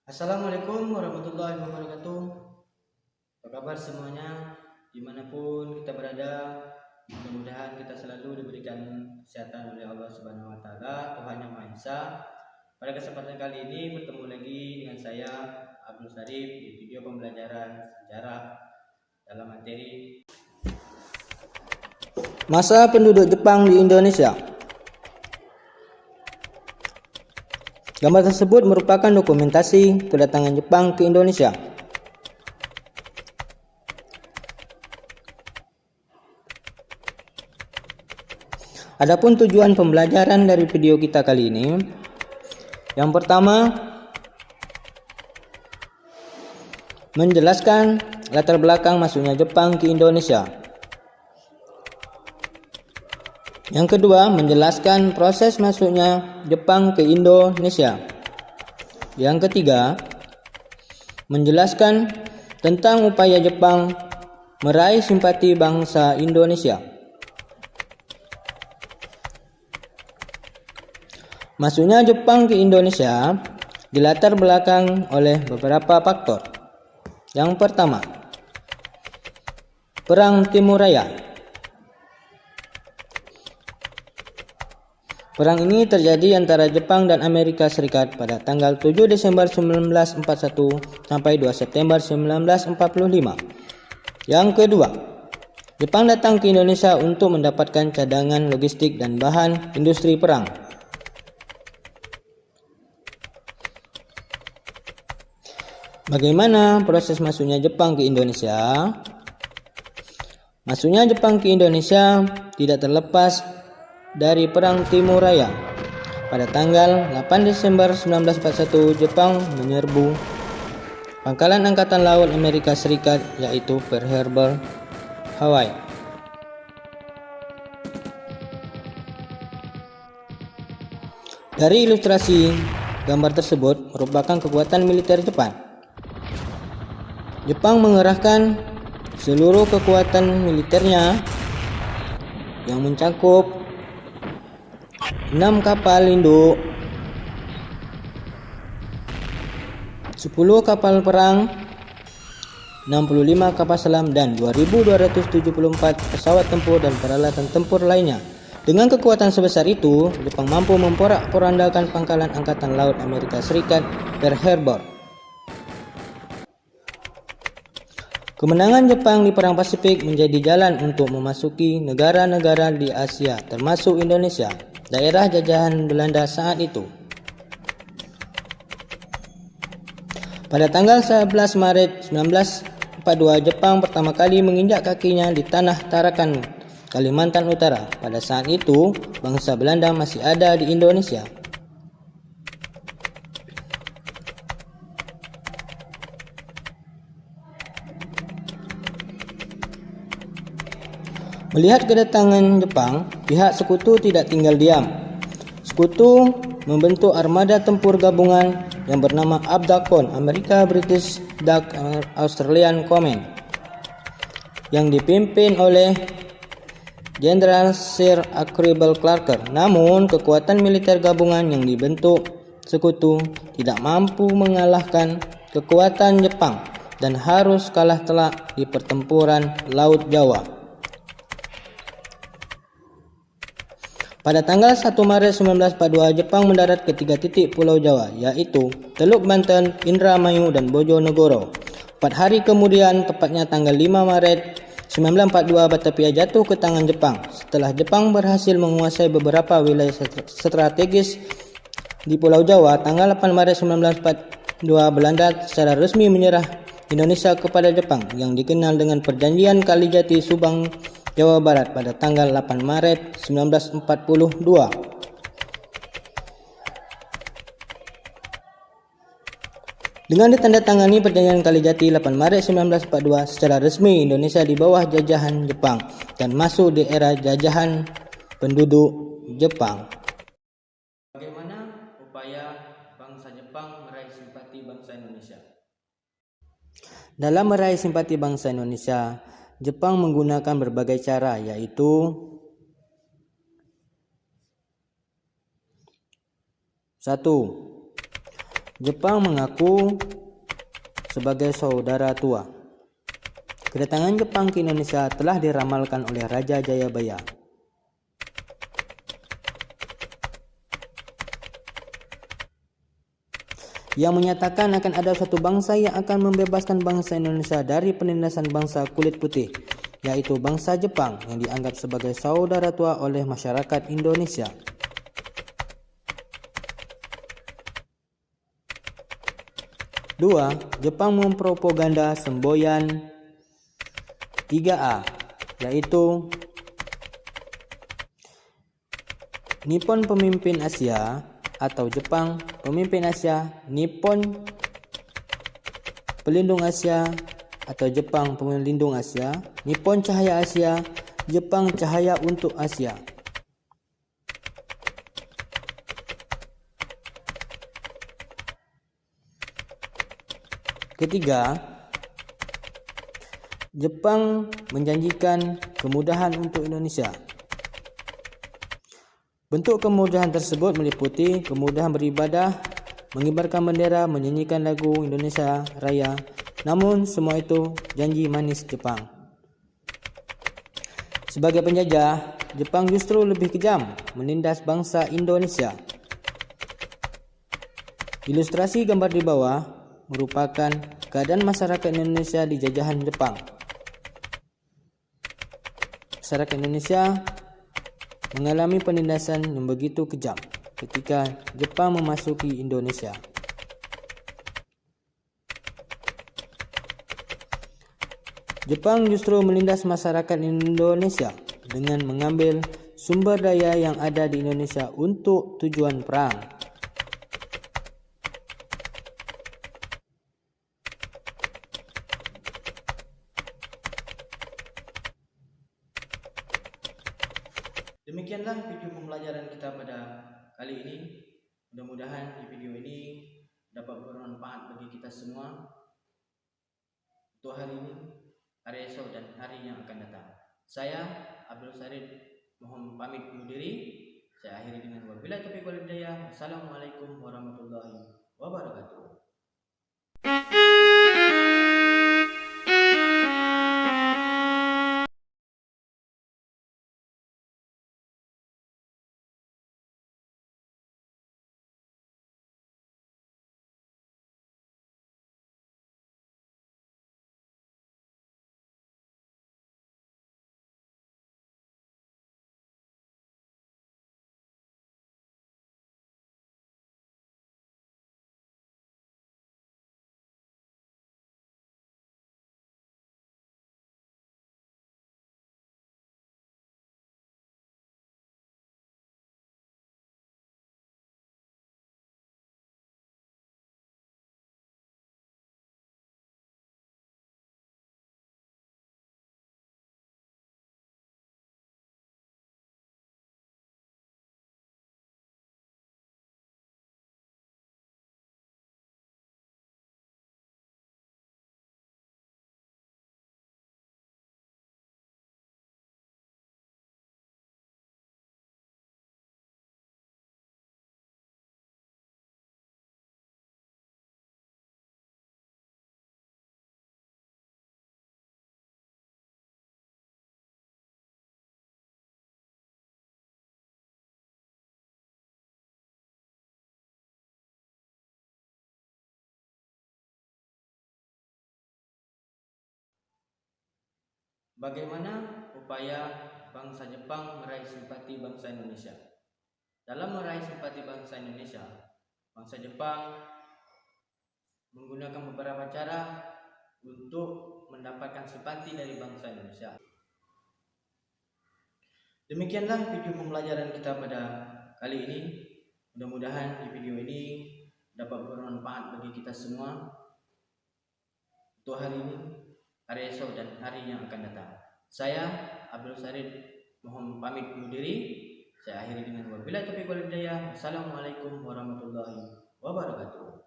Assalamualaikum warahmatullahi wabarakatuh. Apa kabar semuanya? Dimanapun kita berada, mudah-mudahan kita selalu diberikan kesehatan oleh Allah Subhanahu Wa Taala, Tuhan Yang Maha Esa. Pada kesempatan kali ini bertemu lagi dengan saya Abdul Sarif di video pembelajaran sejarah dalam materi Masa penduduk Jepang di Indonesia. Gambar tersebut merupakan dokumentasi kedatangan Jepang ke Indonesia. Adapun tujuan pembelajaran dari video kita kali ini, yang pertama, menjelaskan latar belakang masuknya Jepang ke Indonesia. Yang kedua, menjelaskan proses masuknya Jepang ke Indonesia. Yang ketiga, menjelaskan tentang upaya Jepang meraih simpati bangsa Indonesia. Masuknya Jepang ke Indonesia dilatar belakang oleh beberapa faktor. Yang pertama, Perang Timur Raya. Perang ini terjadi antara Jepang dan Amerika Serikat pada tanggal 7 Desember 1941 sampai 2 September 1945. Yang kedua, Jepang datang ke Indonesia untuk mendapatkan cadangan logistik dan bahan industri perang. Bagaimana proses masuknya Jepang ke Indonesia? Masuknya Jepang ke Indonesia tidak terlepas dari Perang Timur Raya. Pada tanggal 8 Desember 1941, Jepang menyerbu pangkalan Angkatan Laut Amerika Serikat, yaitu Pearl Harbor, Hawaii. Dari ilustrasi gambar tersebut merupakan kekuatan militer Jepang. Jepang mengerahkan seluruh kekuatan militernya yang mencakup 6 kapal induk, 10 kapal perang, 65 kapal selam, dan 2.274 pesawat tempur dan peralatan tempur lainnya. Dengan kekuatan sebesar itu, Jepang mampu memporak-porandakan pangkalan Angkatan Laut Amerika Serikat Pearl Harbor. Kemenangan Jepang di Perang Pasifik menjadi jalan untuk memasuki negara-negara di Asia, termasuk Indonesia, daerah jajahan Belanda saat itu. Pada tanggal 11 Maret 1942, Jepang pertama kali menginjak kakinya di tanah Tarakan, Kalimantan Utara. Pada saat itu, bangsa Belanda masih ada di Indonesia. Melihat kedatangan Jepang, pihak sekutu tidak tinggal diam. Sekutu membentuk armada tempur gabungan yang bernama ABDACOM, Amerika British Dutch Australian Command, yang dipimpin oleh Jenderal Sir Archibald Clark. Namun, kekuatan militer gabungan yang dibentuk sekutu tidak mampu mengalahkan kekuatan Jepang dan harus kalah telak di pertempuran Laut Jawa. Pada tanggal 1 Maret 1942, Jepang mendarat ke 3 titik Pulau Jawa, yaitu Teluk Banten, Indramayu, dan Bojonegoro. 4 hari kemudian, tepatnya tanggal 5 Maret 1942, Batavia jatuh ke tangan Jepang. Setelah Jepang berhasil menguasai beberapa wilayah strategis di Pulau Jawa, tanggal 8 Maret 1942, Belanda secara resmi menyerah Indonesia kepada Jepang, yang dikenal dengan Perjanjian Kalijati Subang, Jawa Barat, pada tanggal 8 Maret 1942. Dengan ditandatangani Perjanjian Kalijati 8 Maret 1942, secara resmi Indonesia di bawah jajahan Jepang dan masuk di era jajahan penduduk Jepang. bagaimana upaya bangsa Jepang meraih simpati bangsa Indonesia. Dalam meraih simpati bangsa Indonesia, Jepang menggunakan berbagai cara, yaitu 1. Jepang mengaku sebagai saudara tua. Kedatangan Jepang ke Indonesia telah diramalkan oleh Raja Jayabaya. Yang menyatakan akan ada suatu bangsa yang akan membebaskan bangsa Indonesia dari penindasan bangsa kulit putih, yaitu bangsa Jepang yang dianggap sebagai saudara tua oleh masyarakat Indonesia. Dua, Jepang mempropaganda semboyan 3A, yaitu Nippon pemimpin Asia atau Jepang pemimpin Asia, Nippon pelindung Asia atau Jepang pelindung Asia, Nippon cahaya Asia, Jepang cahaya untuk Asia. Ketiga, Jepang menjanjikan kemudahan untuk Indonesia. Bentuk kemudahan tersebut meliputi kemudahan beribadah, mengibarkan bendera, menyanyikan lagu Indonesia Raya. Namun semua itu janji manis Jepang. Sebagai penjajah, Jepang justru lebih kejam menindas bangsa Indonesia. Ilustrasi gambar di bawah merupakan keadaan masyarakat Indonesia di jajahan Jepang. Masyarakat Indonesia mengalami penindasan yang begitu kejam ketika Jepang memasuki Indonesia. Jepang justru menindas masyarakat Indonesia dengan mengambil sumber daya yang ada di Indonesia untuk tujuan perang. Demikianlah video pembelajaran kita pada kali ini. Mudah-mudahan di video ini dapat bermanfaat bagi kita semua untuk hari ini, hari esok, dan hari yang akan datang. Saya Abdul Sarid mohon pamit undur diri. Saya akhiri dengan wabillahi taufiq wal hidayah. Wassalamualaikum warahmatullahi wabarakatuh. Bagaimana upaya bangsa Jepang meraih simpati bangsa Indonesia? Dalam meraih simpati bangsa Indonesia, bangsa Jepang menggunakan beberapa cara untuk mendapatkan simpati dari bangsa Indonesia. Demikianlah video pembelajaran kita pada kali ini. Mudah-mudahan di video ini dapat bermanfaat bagi kita semua untuk hari ini, hari esok, dan hari yang akan datang. Saya Abdul Sarid mohon pamit undur diri. Saya akhiri dengan wabillahi taufiq wal hidayah. Wassalamualaikum warahmatullahi wabarakatuh.